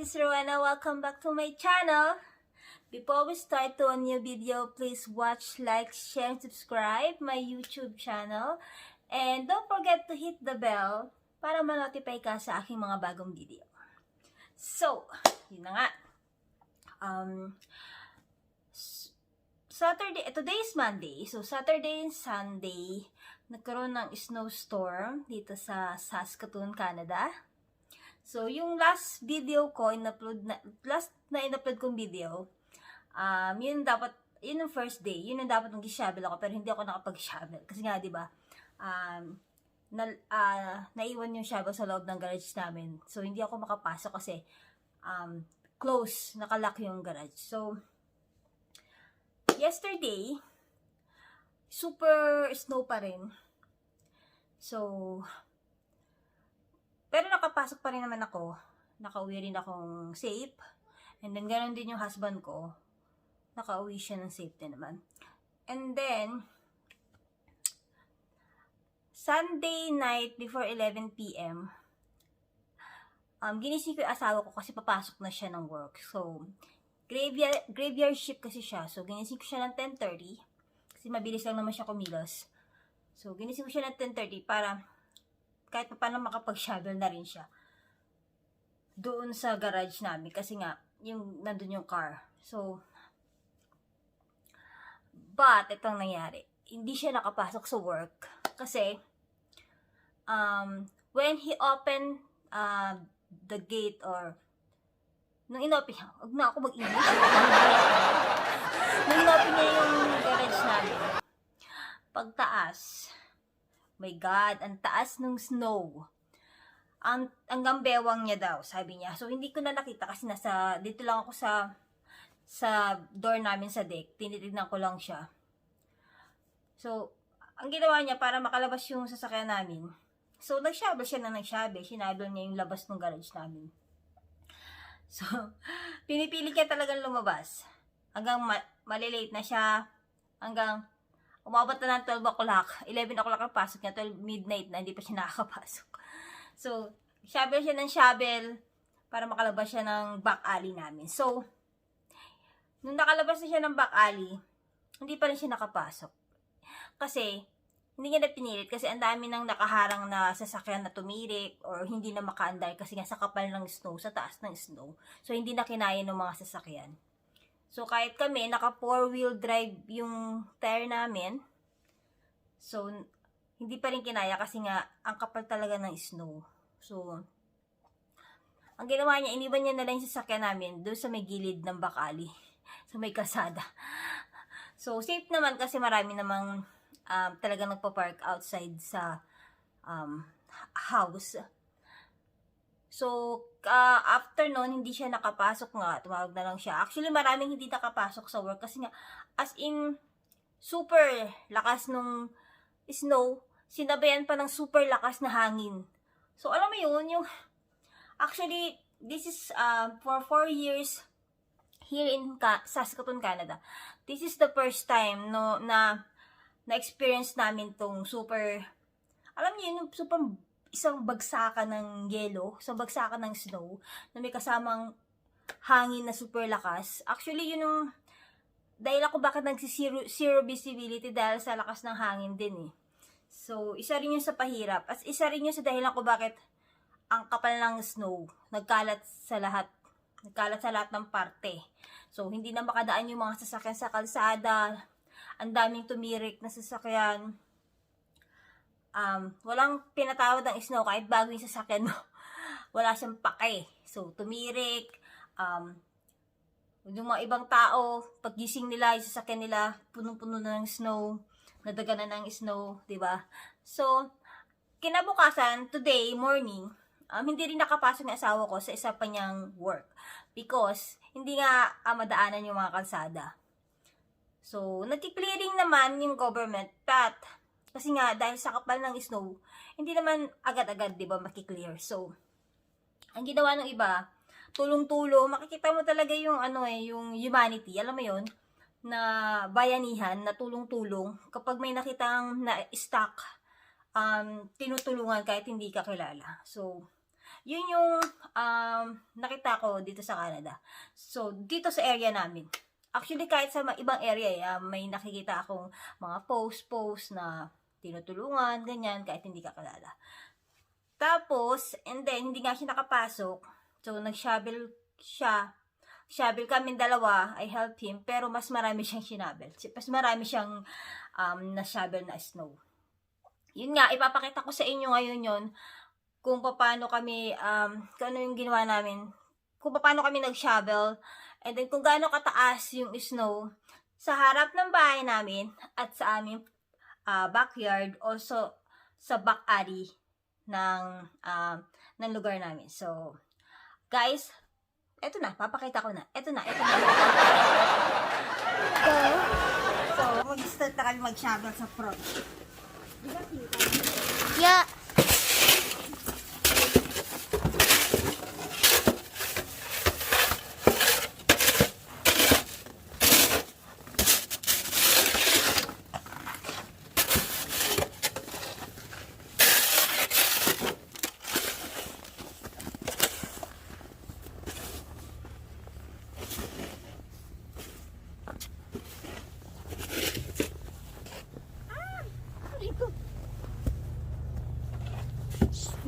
is Rowena. Welcome back to my channel. Before we start to a new video, please watch, like, share, and subscribe my YouTube channel. And don't forget to hit the bell para ma-notify ka sa aking mga bagong video. So, yun na nga. Today is Monday. So, Saturday and Sunday, nagkaroon ng snowstorm dito sa Saskatoon, Canada. So, yung last video ko, last na in-upload kong video, yun yung first day, yun yung dapat mag-shovel ako, pero hindi ako nakapag-shovel. Kasi nga, di ba, naiwan yung shovel sa loob ng garage namin. So, hindi ako makapasok kasi, close, nakalock yung garage. So, yesterday, super snow pa rin. So, pero nakapasok pa rin naman ako. Nakauwi rin akong safe. And then, ganoon din yung husband ko. Nakauwi siya ng safe din naman. And then, Sunday night before 11 p.m., ginising ko yung asawa ko kasi papasok na siya ng work. So, graveyard shift kasi siya. So, ginising ko siya ng 10:30. Kasi mabilis lang naman siya kumilos. So, ginising ko siya ng 10:30 para kahit pa paano makapag-shovel na rin siya doon sa garage namin. Kasi nga, nandun yung car. So, but, itong nangyari. Hindi siya nakapasok sa work. Kasi, when he opened the gate or nung inopen niya, huwag na ako mag-English. Nung inopen niya yung garage namin, pagtaas, my God, ang taas ng snow. Hanggang bewang niya daw, sabi niya. So, hindi ko na nakita kasi dito lang ako sa door namin sa deck. Tinitignan ko lang siya. So, ang ginawa niya para makalabas yung sasakyan namin. So, nag-shovel siya na nag-shovel. Sinabel niya yung labas ng garage namin. So, pinipili niya talagang lumabas. Hanggang malilate na siya. Hanggang umabot na ng 12 o'clock. 11 o'clock ang pasok niya. 12 midnight na. Hindi pa siya nakakapasok. So, shovel siya ng shovel para makalabas siya ng back alley namin. So, nung nakalabas na siya ng back alley, hindi pa rin siya nakapasok. Kasi, hindi niya na pinilit. Kasi ang dami nang nakaharang na sasakyan na tumirik or hindi na makaandar kasi nga sa kapal ng snow, sa taas ng snow. So, hindi na kinaya ng mga sasakyan. So, kahit kami, naka 4-wheel drive yung tire namin. So, hindi pa rin kinaya kasi nga, ang kapal talaga ng snow. So, ang ginawa niya, iniwan niya na lang yung sasakyan namin doon sa may gilid ng back alley. Sa may kalsada. So, safe naman kasi marami namang talaga nagpa-park outside sa house. So, after nun, hindi siya nakapasok nga. Tumawag na lang siya. Actually, maraming hindi nakapasok sa work kasi nga, as in, super lakas nung snow, sinabayan pa ng super lakas na hangin. So, alam mo yun, actually, this is for 4 years here in Saskatoon, Canada. This is the first time na-experience namin tong super, alam niyo yun, super isang bagsakan ng yelo, isang bagsakan ng snow, na may kasamang hangin na super lakas. Actually, yun yung, dahil ako bakit zero visibility dahil sa lakas ng hangin din eh. So, isa rin yun sa pahirap. At isa rin yun sa dahilan ko bakit ang kapal ng snow, nagkalat sa lahat ng parte. So, hindi na makadaan yung mga sasakyan sa kalsada, ang daming tumirik na sasakyan. Walang pinatawad ng snow kahit bago yung sasakyan mo. Wala siyang pake. So, tumirik. Yung mga ibang tao, paggising nila, yung sasakyan nila, punong-puno na ng snow, nadaganan ng snow, diba? So, kinabukasan, today, morning, hindi rin nakapasok ng asawa ko sa isa pa niyang work. Because, hindi nga madaanan yung mga kalsada. So, nag-clearing naman yung government, but, kasi nga, dahil sa kapal ng snow, hindi naman agad-agad, di ba, makiklear. So, ang ginawa ng iba, tulong-tulong, makikita mo talaga yung, yung humanity, alam mo yun, na bayanihan, na tulong-tulong, kapag may nakitang na-stock, tinutulungan kahit hindi ka kilala. So, Yun yung nakita ko dito sa Canada. So, dito sa area namin. Actually, kahit sa ibang area, may nakikita akong mga post na tinutulungan, ganyan, kahit hindi ka kilala. Tapos, and then, hindi nga siya nakapasok. So, nag-shovel siya. Shovel kami dalawa, I helped him, pero mas marami siyang sinabel. Mas marami siyang na-shovel na snow. Yun nga, ipapakita ko sa inyo ngayon yun, kung paano kami, kung ano yung ginawa namin, kung paano kami nag-shovel, and then kung gaano kataas yung snow sa harap ng bahay namin at sa aming backyard, also sa back alley ng lugar namin. So, guys, eto na, papakita ko na. Eto na. So, mag-start na kami mag-shovel sa front. Yeah.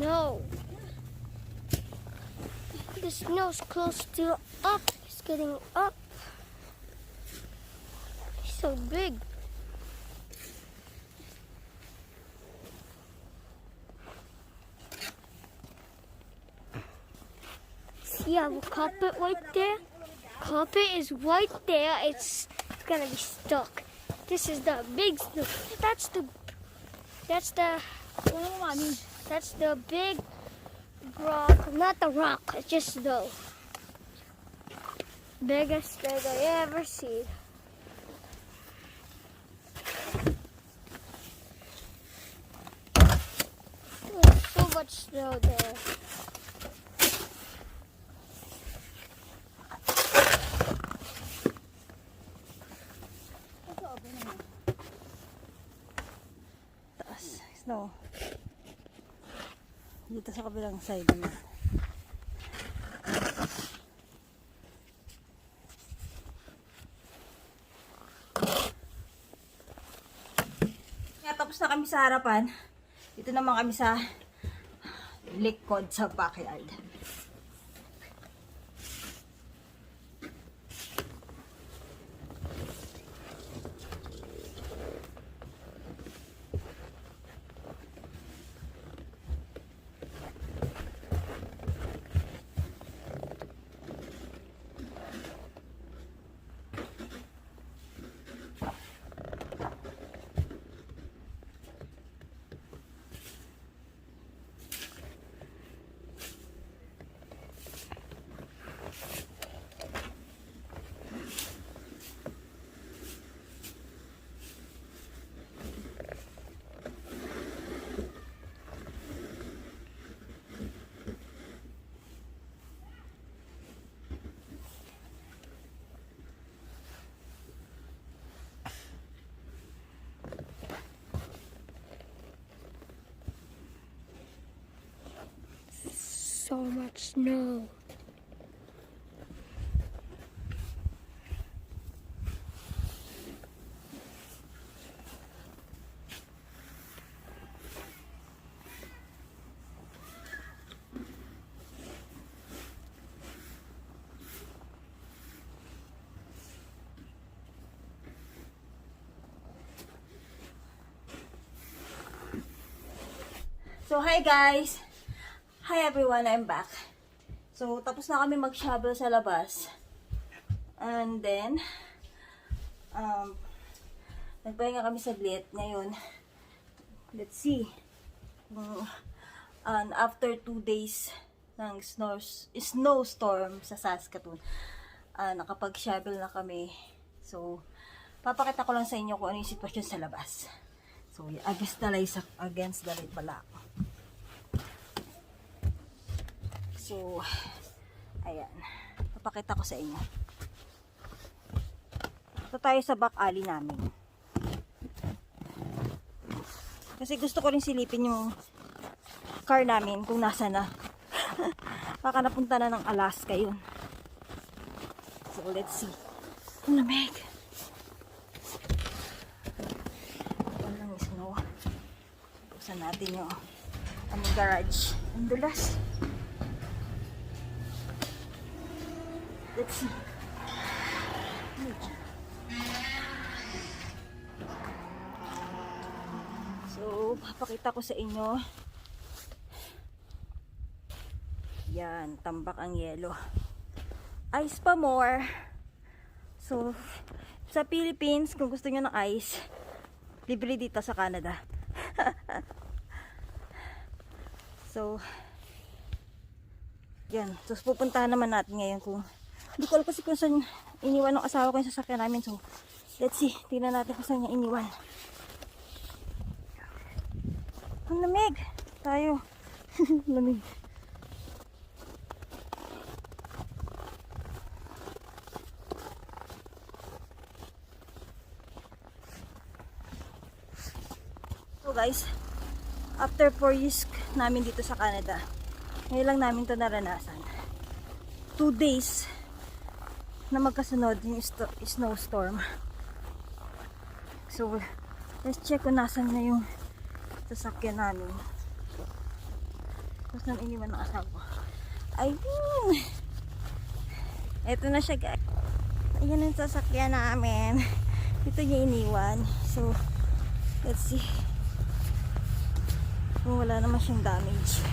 Snow. The snow's close to up. It's getting up. It's so big. See, I have a carpet right there. Carpet is right there. It's gonna be stuck. This is the big snow. That's the big rock. Not the rock. It's just the biggest thing I ever seen. There's so much snow there. Snow. Dito sa kabilang side na. Tapos na kami sa harapan. Dito naman kami sa likod sa backyard. So much snow. So, hi guys! Hi everyone, I'm back. So, tapos na kami mag-shovel sa labas. And then, nagpahinga kami saglit. Ngayon, let's see. After 2 days ng snowstorm sa Saskatoon, nakapag-shovel na kami. So, papakita ko lang sa inyo kung ano yung sitwasyon sa labas. So, against the light pala ako. So, ayan. Papakita ko sa inyo. Ito tayo sa back alley namin. Kasi gusto ko rin silipin yung car namin kung nasa na. Baka napunta na ng Alaska yun. So, let's see. Ang lamig. Walang snow. Buksan natin yung aming garage. Ang dulas. Let's see. So, papakita ko sa inyo. Yan, tambak ang yelo. Ice pa more. So, sa Philippines, kung gusto nyo ng ice, libre dito sa Canada. So, yan. So, pupuntahan naman natin ngayon kung hindi ko alam kasi kung saan iniwan ng asawa ko yung sasakyan namin. So, let's see. Tingnan natin kung saan niya iniwan. Ang lamig. Tayo. Lamig. So guys, after 4 years namin dito sa Canada, ngayon lang namin to naranasan. 2 days na magkasunod yung snowstorm. So, let's check kung nasan na yung sasakyan namin. Tapos nang iniwan ng asawa ko. Ayun! Eto na siya guys. Ayan ang sasakyan namin. Ito niya iniwan. So, let's see. Kung wala naman siyang damage.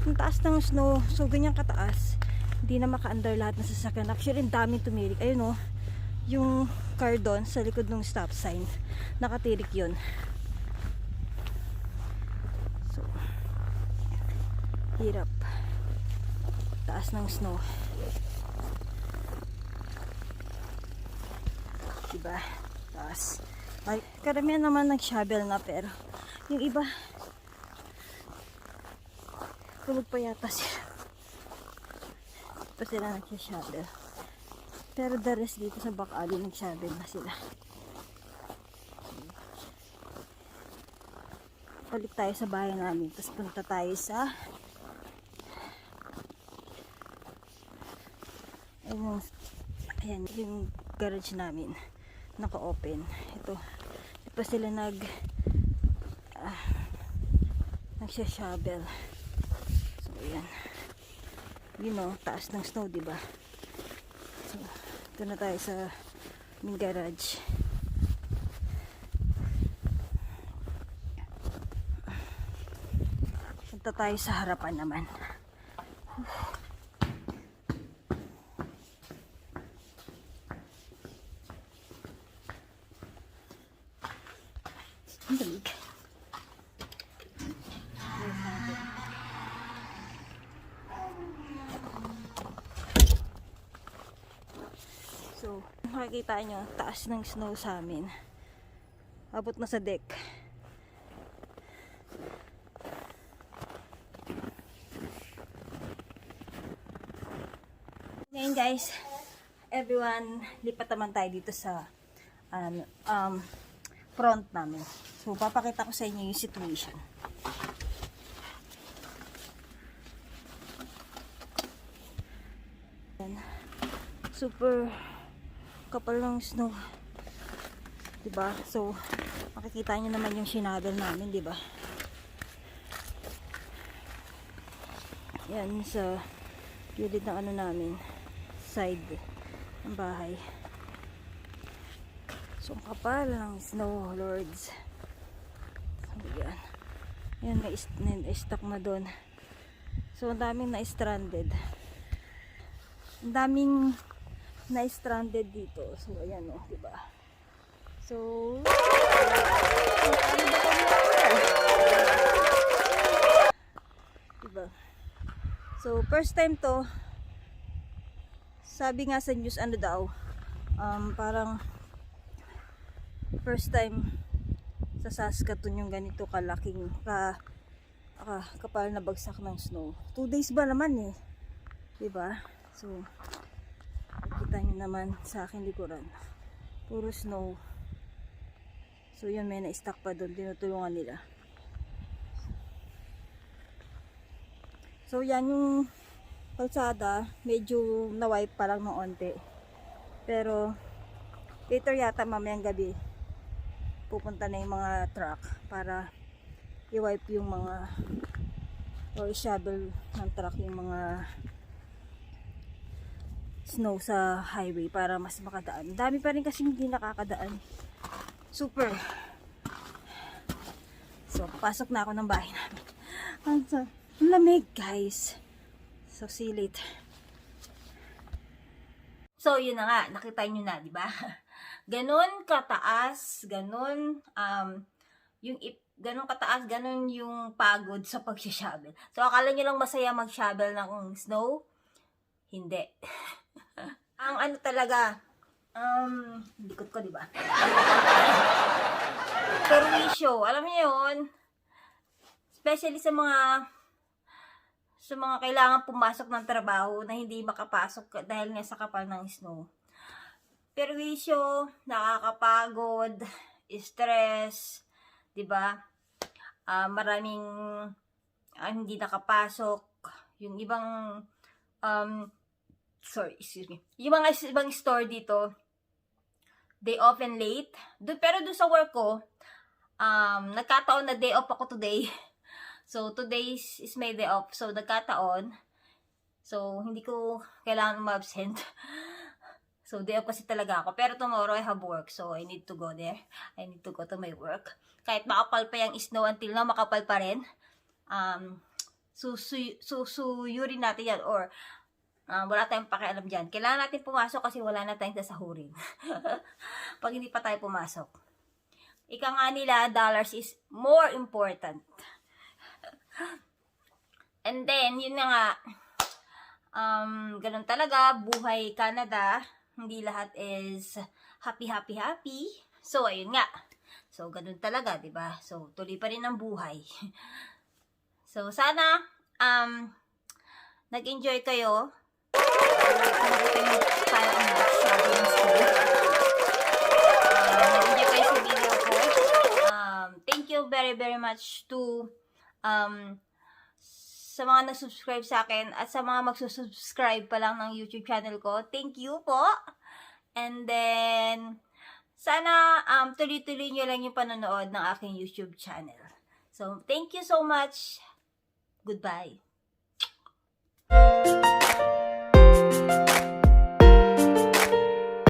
Ang taas ng snow. So, ganyan kataas. Hindi na maka-under lahat ng sasakyan. Actually, ang daming tumirik. Ayun o. Yung car doon sa likod ng stop sign. Nakatirik yun. So, hirap. Taas ng snow. Diba? Taas. Ay, karamihan naman nag-shovel na pero yung iba tulog pa yata sila. Ito sila nag-shovel. Pero the rest dito sa back alley nag-shovel na sila. Balik tayo sa bahay namin. Tapos punta tayo sa ayan, yung garage namin. Naka-open. Ito. Di pa sila nagsha-shovel. So, ayan. You know, taas ng snow, diba? So, ito na tayo sa aming garage. Punta tayo sa harapan naman. Ang dalig. So, makikita nyo, taas ng snow sa amin. Abot na sa deck. Ngayon guys, everyone, lipat naman tayo dito sa front namin. So, papakita ko sa inyo yung situation. Super kapal ng snow. Diba? So, makikita nyo naman yung shinabel namin, diba? Yan sa gilid ng ano namin. Side ng bahay. So, ang kapal ng snow, lords. So, yan. Yan, may stock na doon. So, ang daming na-stranded. Ang daming na-stranded dito. So, ayan o, diba? So, diba? So, first time to, sabi nga sa news, ano daw, parang first time sa Saskatoon yung ganito kalaking kapal na bagsak ng snow. 2 days ba naman eh, diba? So, kita nyo naman sa aking likuran, puro snow. So yun, may na-stack pa doon, tinutulungan nila. So So, yan yung kalsada. Medyo na-wipe pa lang ng onte. Pero, later yata mamayang gabi, pupunta na yung mga truck para i-wipe yung mga or i-shovel ng truck yung mga snow sa highway para mas makadaan. Dami pa rin kasi hindi nakakadaan. Super. So, pasok na ako ng bahay namin. Ang lamig, guys. So, see you later. So, yun na nga. Nakita nyo na, di ba? Ganon kataas, ganon, ganon kataas, ganon yung pagod sa pag-shovel. So, akala nyo lang masaya mag-shovel ng snow? Hindi. Ang ano talaga, likod ko, di ba? Perwisyo, alam niyo yun? Especially sa mga kailangan pumasok ng trabaho na hindi makapasok dahil nga sa kapal ng snow. Perwisyo, nakakapagod, stress, 'di ba? Maraming hindi nakapasok, yung ibang yung mga ibang store dito, they often late. Pero doon sa work ko, nagkataon na day off ako today. So, today is my day off. So, nagkataon. So, hindi ko kailangan ma-absent. So, day off kasi talaga ako. Pero tomorrow I have work. So, I need to go there. I need to go to my work. Kahit makapal pa yung snow until now, makapal pa rin. Susuyurin natin yan. Or, wala tayong pakialam dyan. Kailangan natin pumasok kasi wala na tayong sasahurin. Pag hindi pa tayo pumasok. Ika nga nila, dollars is more important. And then, yun na nga, ganun talaga, buhay Canada, hindi lahat is happy. So, ayun nga. So, ganun talaga, diba? So, tuloy pa rin ang buhay. So, sana, nag-enjoy kayo. Nag-enjoy kayo sa video ko. Thank you very much to sa mga nag-subscribe sa akin at sa mga magsusubscribe pa lang ng YouTube channel ko. Thank you po. And then, sana tuloy-tuloy nyo lang yung panonood ng aking YouTube channel. So, thank you so much. Goodbye.